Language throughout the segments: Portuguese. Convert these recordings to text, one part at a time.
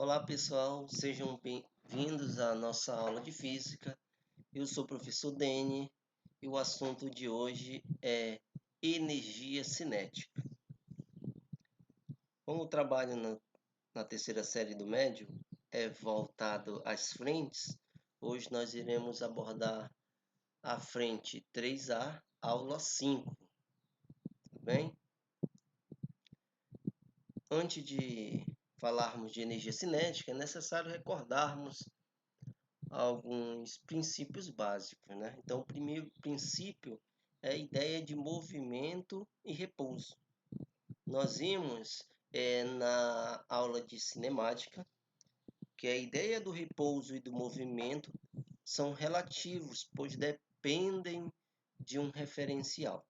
Olá pessoal, sejam bem-vindos à nossa aula de física. Eu sou o professor Deni e o assunto de hoje é energia cinética. Como o trabalho na terceira série do médio é voltado às frentes, hoje nós iremos abordar a frente 3A, aula 5, tudo bem? Antes de falarmos de energia cinética, é necessário recordarmos alguns princípios básicos, né? Então, o primeiro princípio é a ideia de movimento e repouso. Nós vimos na aula de cinemática que a ideia do repouso e do movimento são relativos, pois dependem de um referencial.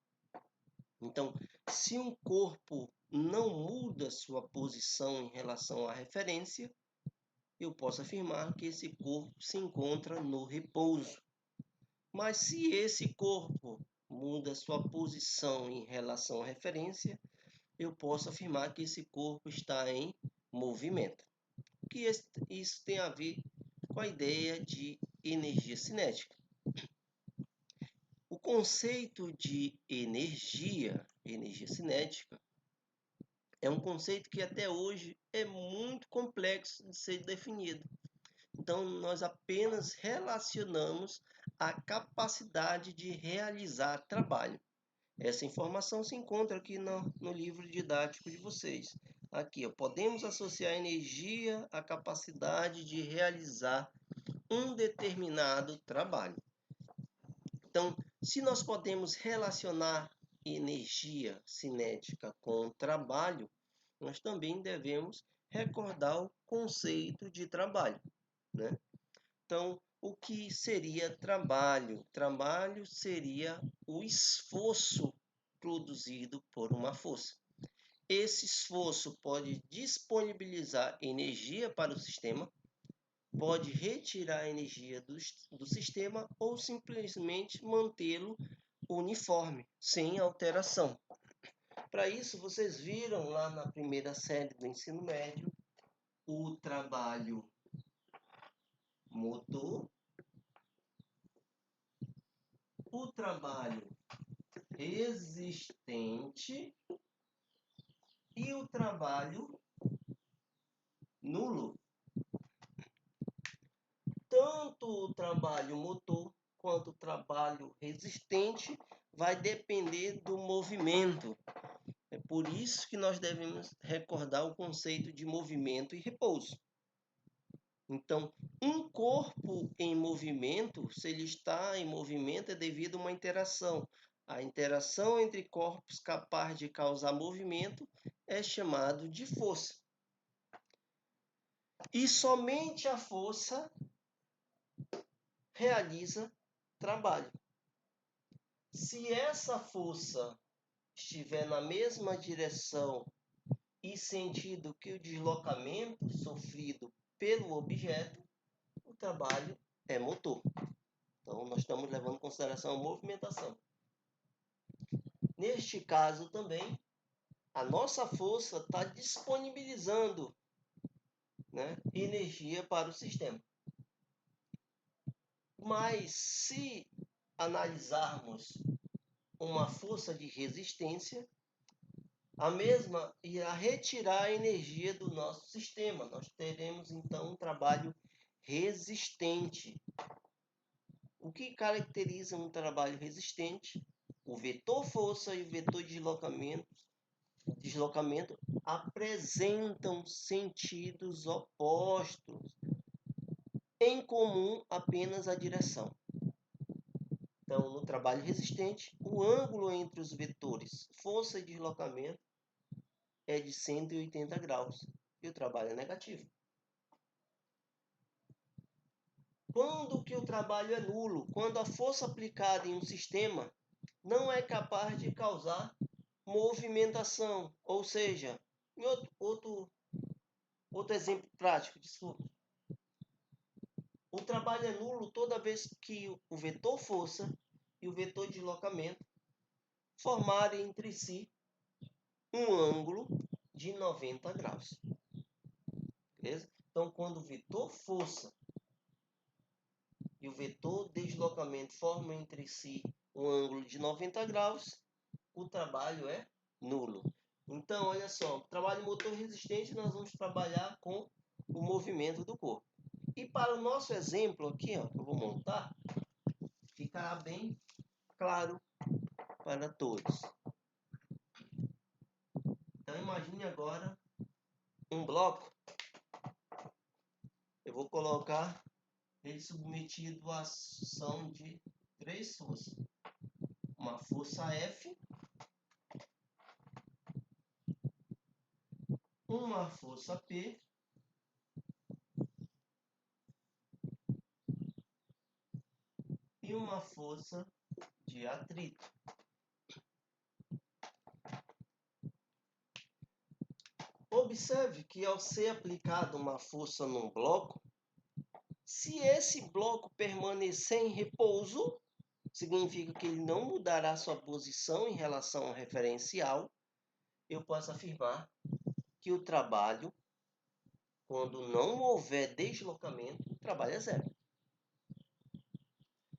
Então, se um corpo não muda sua posição em relação à referência, eu posso afirmar que esse corpo se encontra no repouso. Mas se esse corpo muda sua posição em relação à referência, eu posso afirmar que esse corpo está em movimento. O que isso tem a ver com a ideia de energia cinética? O conceito de energia cinética, é um conceito que até hoje é muito complexo de ser definido. Então, nós apenas relacionamos a capacidade de realizar trabalho. Essa informação se encontra aqui no livro didático de vocês. Aqui, podemos associar energia à capacidade de realizar um determinado trabalho. Então, se nós podemos relacionar energia cinética com trabalho, nós também devemos recordar o conceito de trabalho, né? Então, o que seria trabalho? Trabalho seria o esforço produzido por uma força. Esse esforço pode disponibilizar energia para o sistema, pode retirar energia do sistema ou simplesmente mantê-lo uniforme, sem alteração. Para isso, vocês viram lá na primeira série do ensino médio o trabalho motor, o trabalho resistente e o trabalho nulo. Tanto o trabalho motor quanto o trabalho resistente vai depender do movimento. É por isso que nós devemos recordar o conceito de movimento e repouso. Então, um corpo em movimento, se ele está em movimento, é devido a uma interação. A interação entre corpos capaz de causar movimento é chamado de força. E somente a força realiza trabalho. Se essa força estiver na mesma direção e sentido que o deslocamento sofrido pelo objeto, o trabalho é motor. Então, nós estamos levando em consideração a movimentação. Neste caso também, a nossa força está disponibilizando, né, energia para o sistema. Mas se analisarmos uma força de resistência, a mesma irá retirar a energia do nosso sistema. Nós teremos então um trabalho resistente. O que caracteriza um trabalho resistente? O vetor força e o vetor deslocamento apresentam sentidos opostos, em comum apenas a direção. Então, no trabalho resistente, o ângulo entre os vetores força e deslocamento é de 180 graus e o trabalho é negativo. Quando que o trabalho é nulo? Quando a força aplicada em um sistema não é capaz de causar movimentação, ou seja, em outro exemplo prático, desculpa. O trabalho é nulo toda vez que o vetor força e o vetor deslocamento formarem entre si um ângulo de 90 graus. Beleza? Então, quando o vetor força e o vetor deslocamento formam entre si um ângulo de 90 graus, o trabalho é nulo. Então, olha só, trabalho motor resistente, nós vamos trabalhar com o movimento do corpo. E para o nosso exemplo aqui, ó, que eu vou montar, ficará bem claro para todos. Então, imagine agora um bloco. Eu vou colocar ele submetido à ação de 3 forças. Uma força F, uma força P e uma força de atrito. Observe que ao ser aplicada uma força num bloco, se esse bloco permanecer em repouso, significa que ele não mudará sua posição em relação ao referencial. Eu posso afirmar que o trabalho, quando não houver deslocamento, o trabalho é zero.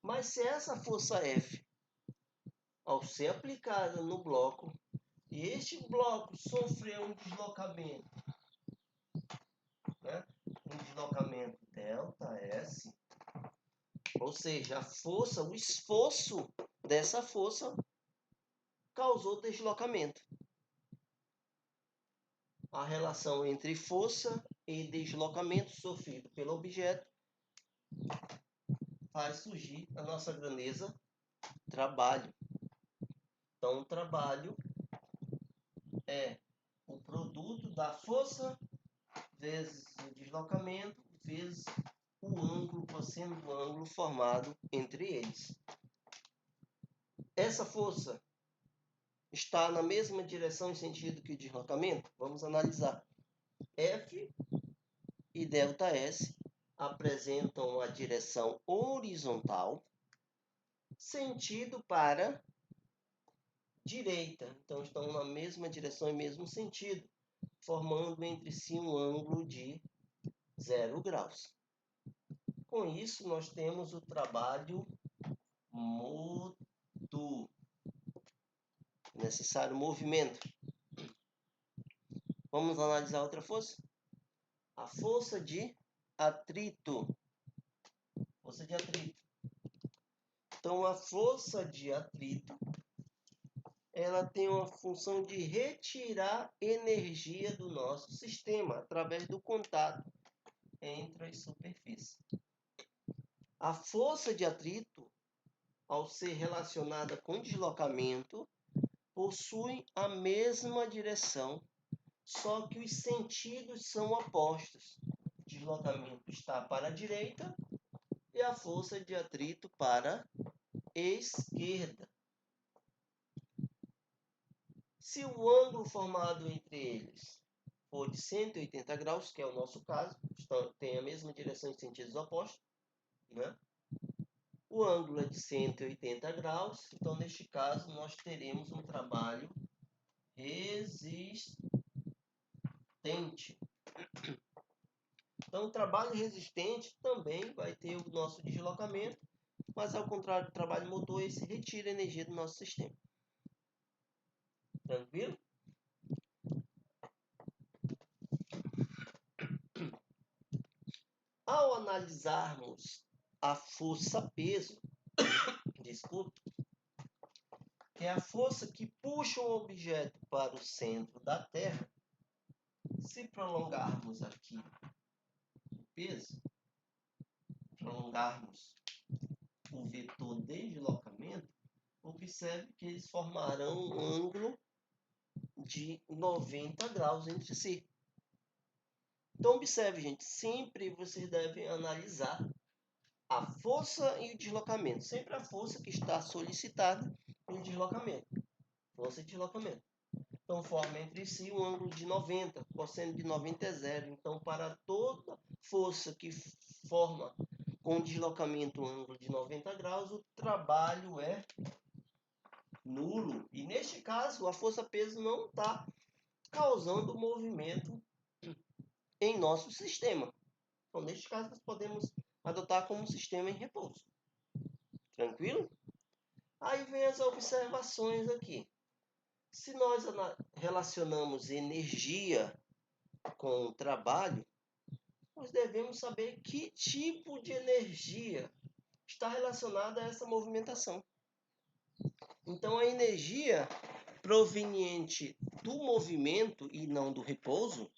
Mas se essa força F, ao ser aplicada no bloco, e este bloco sofrer um deslocamento, né? Um deslocamento ΔS, ou seja, a força, o esforço dessa força causou deslocamento. A relação entre força e deslocamento sofrido pelo objeto faz surgir a nossa grandeza trabalho. Então, o trabalho é o produto da força vezes o deslocamento vezes o ângulo, cosseno do ângulo formado entre eles. Essa força está na mesma direção e sentido que o deslocamento? Vamos analisar. F e ΔS apresentam a direção horizontal, sentido para direita. Então, estão na mesma direção e mesmo sentido, formando entre si um ângulo de 0 graus. Com isso, nós temos o trabalho motor. Necessário movimento. Vamos analisar outra força? A força de atrito. Força de atrito. Então, a força de atrito, ela tem uma função de retirar energia do nosso sistema através do contato entre as superfícies. A força de atrito, ao ser relacionada com deslocamento, possui a mesma direção, só que os sentidos são opostos. O deslocamento está para a direita e a força de atrito para a esquerda. Se o ângulo formado entre eles for de 180 graus, que é o nosso caso, tem a mesma direção em sentidos opostos, né? O ângulo é de 180 graus, então neste caso nós teremos um trabalho resistente. Então, o trabalho resistente também vai ter o nosso deslocamento, mas ao contrário do trabalho motor, esse retira energia do nosso sistema. Tranquilo? Ao analisarmos a força-peso, desculpe, que é a força que puxa um objeto para o centro da Terra, se prolongarmos aqui o peso, prolongarmos o vetor deslocamento, observe que eles formarão um ângulo de 90 graus entre si. Então, observe, gente, sempre vocês devem analisar a força e o deslocamento. Sempre a força que está solicitada e o deslocamento. Força e deslocamento. Então, forma entre si um ângulo de 90, cosseno de 90 é zero. Então, para toda força que forma com deslocamento um ângulo de 90 graus, o trabalho é nulo. E neste caso, a força-peso não está causando movimento em nosso sistema. Então, neste caso, nós podemos adotar como um sistema em repouso. Tranquilo? Aí vem as observações aqui. Se nós relacionamos energia com o trabalho, nós devemos saber que tipo de energia está relacionada a essa movimentação. Então, a energia proveniente do movimento e não do repouso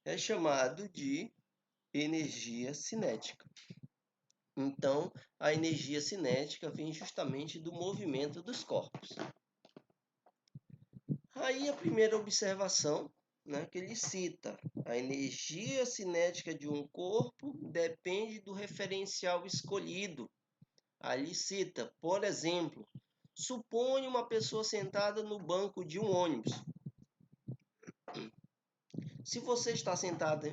é chamado de energia cinética. Então, a energia cinética vem justamente do movimento dos corpos. Aí a primeira observação, né, que ele cita, a energia cinética de um corpo depende do referencial escolhido. Aí ele cita, por exemplo, suponha uma pessoa sentada no banco de um ônibus. Se você está sentado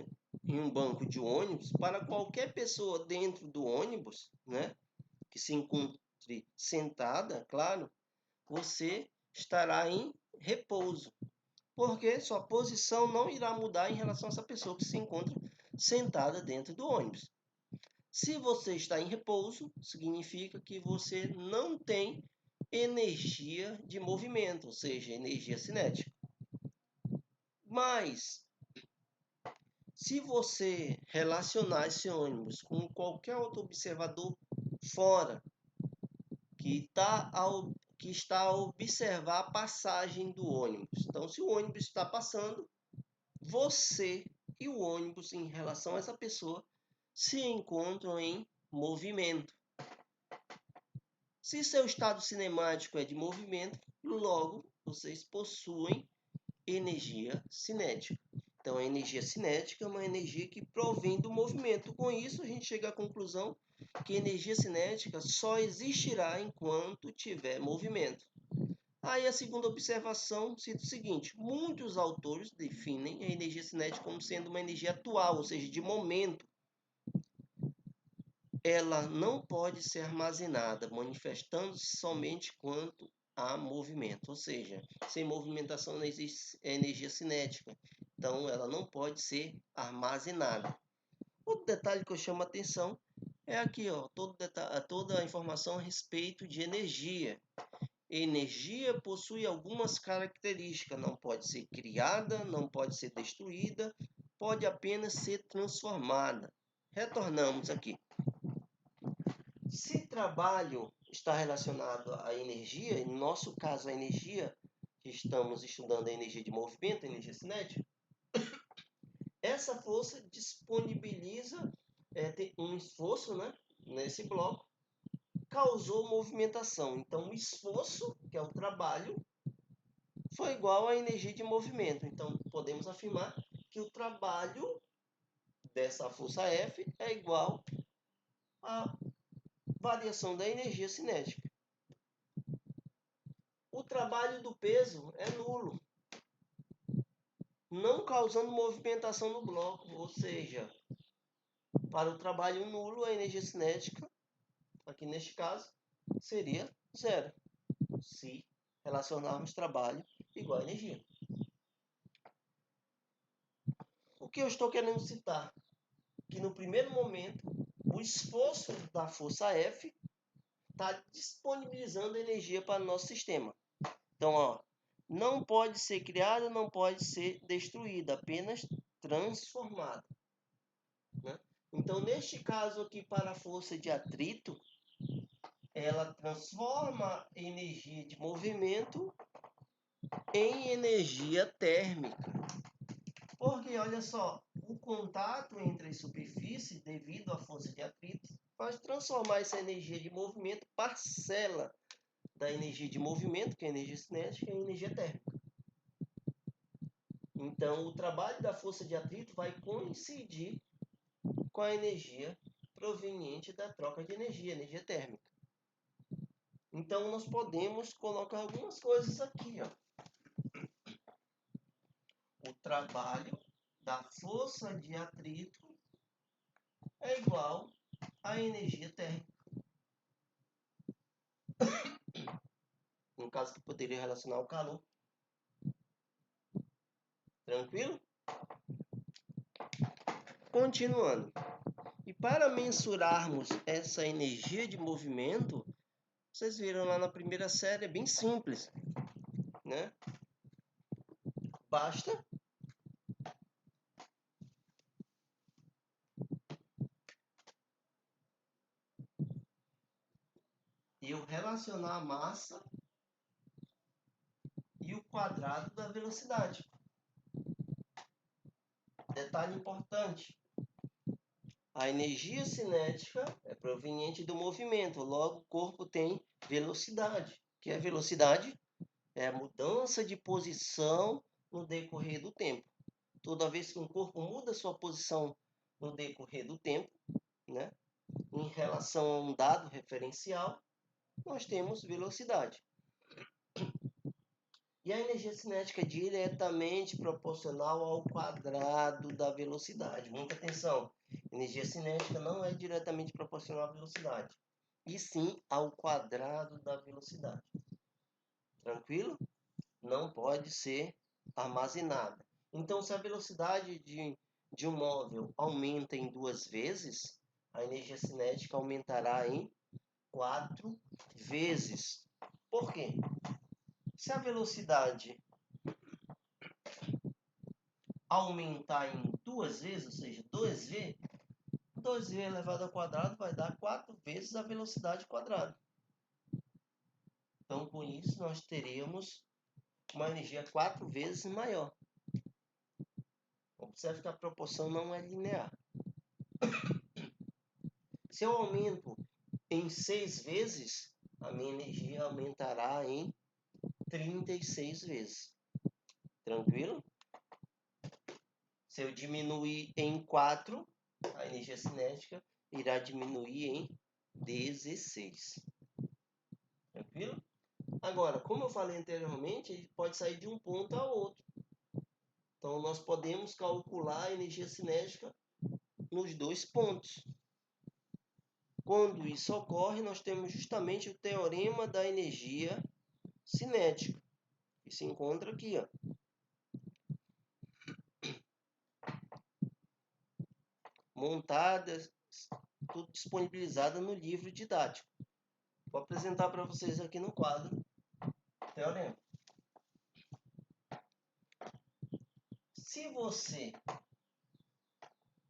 em um banco de ônibus, para qualquer pessoa dentro do ônibus, né, que se encontre sentada, claro, você estará em repouso, porque sua posição não irá mudar em relação a essa pessoa que se encontra sentada dentro do ônibus. Se você está em repouso, significa que você não tem energia de movimento, ou seja, energia cinética. Mas, se você relacionar esse ônibus com qualquer outro observador fora, que está a observar a passagem do ônibus. Então, se o ônibus está passando, você e o ônibus, em relação a essa pessoa, se encontram em movimento. Se seu estado cinemático é de movimento, logo vocês possuem energia cinética. Então, a energia cinética é uma energia que provém do movimento. Com isso, a gente chega à conclusão que energia cinética só existirá enquanto tiver movimento. Aí a segunda observação cita o seguinte: muitos autores definem a energia cinética como sendo uma energia atual, ou seja, de momento. Ela não pode ser armazenada, manifestando-se somente quando há movimento, ou seja, sem movimentação não existe energia cinética. Então, ela não pode ser armazenada. Outro detalhe que eu chamo a atenção é aqui, ó, toda a informação a respeito de energia. Energia possui algumas características, não pode ser criada, não pode ser destruída, pode apenas ser transformada. Retornamos aqui. Se trabalho está relacionado à energia, no nosso caso a energia, que estamos estudando a energia de movimento, a energia cinética, essa força disponibiliza um esforço, né, nesse bloco, causou movimentação. Então, o esforço, que é o trabalho, foi igual à energia de movimento. Então, podemos afirmar que o trabalho dessa força F é igual à variação da energia cinética. O trabalho do peso é nulo, não causando movimentação no bloco, ou seja, para o trabalho nulo, a energia cinética, aqui neste caso, seria zero, se relacionarmos trabalho igual a energia. O que eu estou querendo citar? Que no primeiro momento, o esforço da força F está disponibilizando energia para o nosso sistema. Então, ó, não pode ser criada, não pode ser destruída, apenas transformada, né? Então, neste caso aqui, para a força de atrito, ela transforma energia de movimento em energia térmica. Porque, olha só, o contato entre as superfícies, devido à força de atrito, faz transformar essa energia de movimento, parcela da energia de movimento, que é a energia cinética, em energia térmica. Então, o trabalho da força de atrito vai coincidir com a energia proveniente da troca de energia térmica. Então, nós podemos colocar algumas coisas aqui, ó. O trabalho da força de atrito é igual à energia térmica. No caso, que poderia relacionar o calor. Tranquilo? Continuando. para mensurarmos essa energia de movimento, vocês viram lá na primeira série, é bem simples, né? Basta eu relacionar a massa e o quadrado da velocidade. Detalhe importante: a energia cinética é proveniente do movimento, logo o corpo tem velocidade. Que é velocidade? É a mudança de posição no decorrer do tempo. Toda vez que um corpo muda sua posição no decorrer do tempo, né, em relação a um dado referencial, nós temos velocidade. E a energia cinética é diretamente proporcional ao quadrado da velocidade. Muita atenção! Energia cinética não é diretamente proporcional à velocidade, e sim ao quadrado da velocidade. Tranquilo? Não pode ser armazenada. Então, se a velocidade de um móvel aumenta em 2 vezes, a energia cinética aumentará em 4 vezes. Por quê? Se a velocidade aumentar em 2 vezes, ou seja, 2v, 2v elevado ao quadrado vai dar 4 vezes a velocidade quadrada. Então, com isso, nós teremos uma energia 4 vezes maior. Observe que a proporção não é linear. Se eu aumento em 6 vezes, a minha energia aumentará em 36 vezes. Tranquilo? Se eu diminuir em 4, a energia cinética irá diminuir em 16. Tranquilo? Agora, como eu falei anteriormente, ele pode sair de um ponto a outro. Então, nós podemos calcular a energia cinética nos 2 pontos. Quando isso ocorre, nós temos justamente o teorema da energia cinética, que se encontra aqui, ó. Montada, tudo disponibilizada no livro didático. Vou apresentar para vocês aqui no quadro o teorema. Se você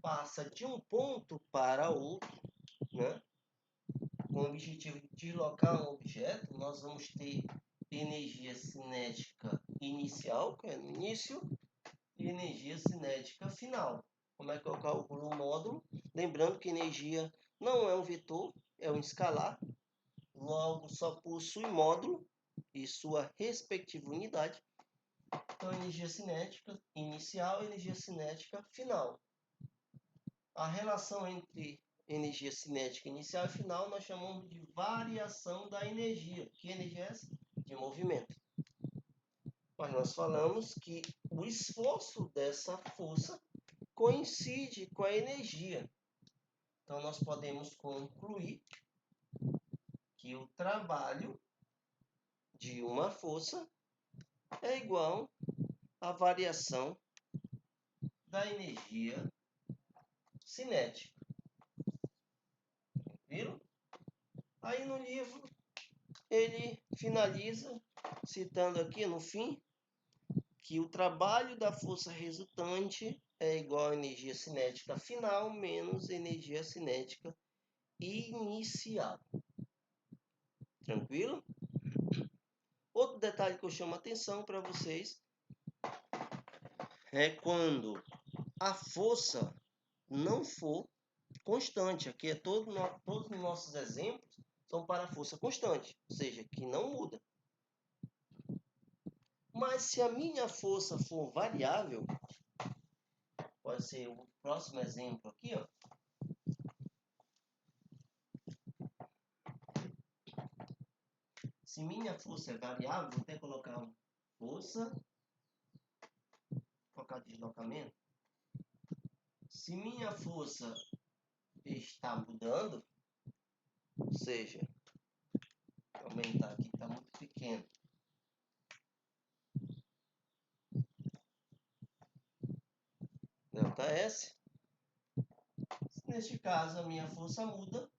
passa de um ponto para outro, né, com o objetivo de deslocar um objeto, nós vamos ter energia cinética inicial, que é no início, e energia cinética final. Como é que eu calculo o módulo? Lembrando que energia não é um vetor, é um escalar, logo só possui módulo e sua respectiva unidade. Então, energia cinética inicial e energia cinética final. A relação entre energia cinética inicial e final nós chamamos de variação da energia. Que energia é essa? De movimento. Mas nós falamos que o esforço dessa força coincide com a energia. Então, nós podemos concluir que o trabalho de uma força é igual à variação da energia cinética. Viram? Aí no livro ele finaliza citando aqui no fim que o trabalho da força resultante é igual à energia cinética final menos energia cinética inicial. Tranquilo? Outro detalhe que eu chamo a atenção para vocês é quando a força não for constante. Aqui é todos os nossos exemplos são para força constante, ou seja, que não muda. Mas se a minha força for variável, pode ser o próximo exemplo aqui, ó. Se minha força é variável, vou até colocar força, colocar deslocamento. Se minha força está mudando, ou seja, vou aumentar aqui, está muito pequeno. ΔS. Neste caso, a minha força muda.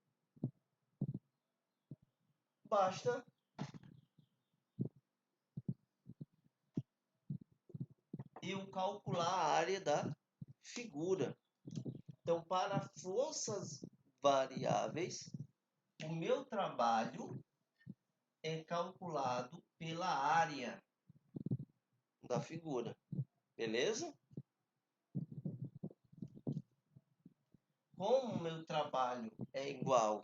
Basta eu calcular a área da figura. Então, para forças variáveis, o meu trabalho é calculado pela área da figura. Beleza? Como o meu trabalho é igual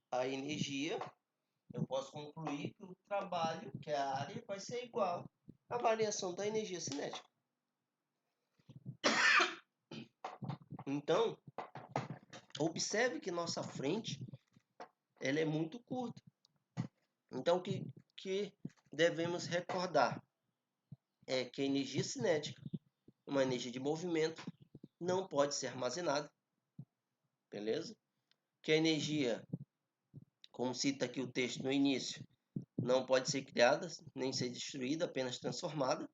à energia, eu posso concluir que o trabalho, que é a área, vai ser igual à variação da energia cinética. Então, observe que nossa frente ela é muito curta. Então, o que devemos recordar é que a energia cinética, uma energia de movimento, não pode ser armazenada. Beleza? Que a energia, como cita aqui o texto no início, não pode ser criada, nem ser destruída, apenas transformada.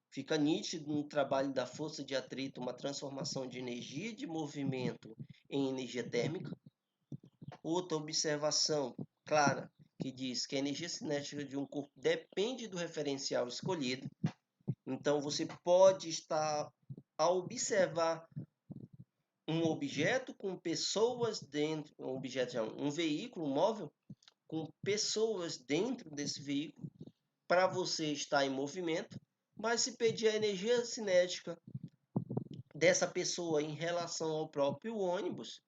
Fica nítido no trabalho da força de atrito uma transformação de energia de movimento em energia térmica. Outra observação clara que diz que a energia cinética de um corpo depende do referencial escolhido. Então você pode estar a observar um objeto com pessoas dentro, um veículo móvel com pessoas dentro desse veículo, para você estar em movimento, mas se pedir a energia cinética dessa pessoa em relação ao próprio ônibus,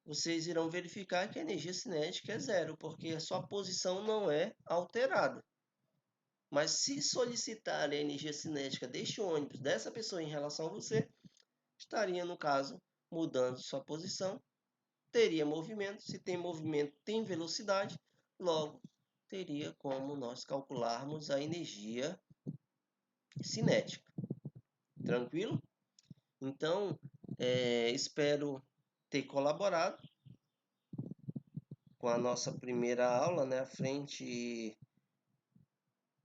vocês irão verificar que a energia cinética é zero, porque a sua posição não é alterada. Mas se solicitar a energia cinética deste ônibus, dessa pessoa em relação a você, estaria, no caso, mudando sua posição, teria movimento. Se tem movimento, tem velocidade, logo teria como nós calcularmos a energia cinética. Tranquilo? Então, espero ter colaborado com a nossa primeira aula, né? À frente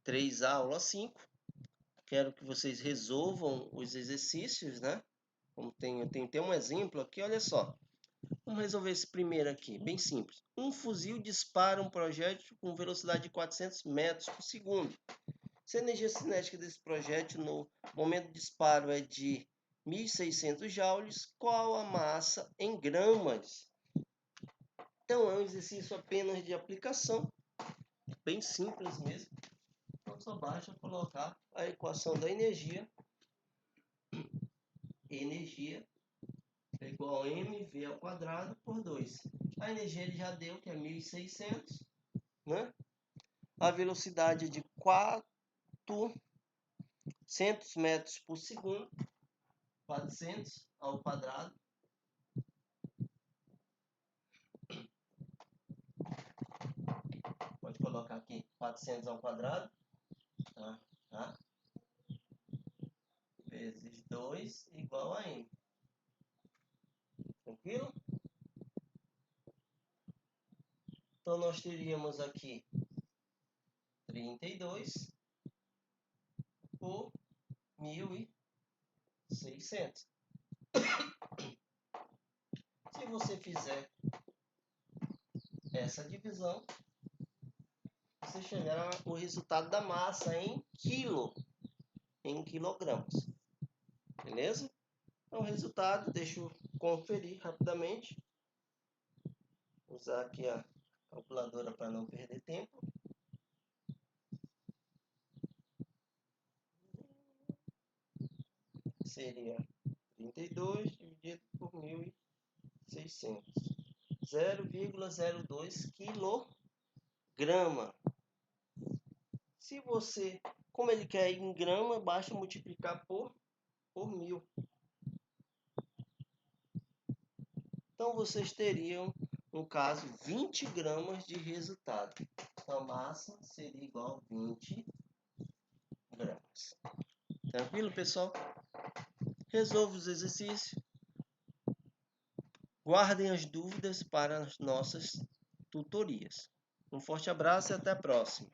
3A, aula 5. Quero que vocês resolvam os exercícios, né? Como eu tenho até um exemplo aqui, olha só. Vamos resolver esse primeiro aqui, bem simples. Um fuzil dispara um projétil com velocidade de 400 metros por segundo. Se a energia cinética desse projétil no momento do disparo é de 1.600 joules, qual a massa em gramas? Então, é um exercício apenas de aplicação, bem simples mesmo. Então, só basta colocar a equação da energia. Energia é igual a mv ao quadrado por 2. A energia ele já deu, que é 1.600, né? A velocidade é de 400 metros por segundo. 400 ao quadrado. Pode colocar aqui 400 ao quadrado. Tá? Vezes 2 igual a m. Tranquilo? Então, nós teríamos aqui 32 por 1.600. Se você fizer essa divisão, você chegará ao resultado da massa em quilogramas. Beleza? Então, o resultado, deixa eu conferir rapidamente. Vou usar aqui a calculadora para não perder tempo. Seria 32 dividido por 1.600. 0,02 quilograma. Se você, como ele quer em grama, basta multiplicar por 1.000. Então, vocês teriam, no caso, 20 gramas de resultado. Então, a massa seria igual a 20 gramas. Tranquilo, pessoal? Resolva os exercícios. Guardem as dúvidas para as nossas tutorias. Um forte abraço e até a próxima.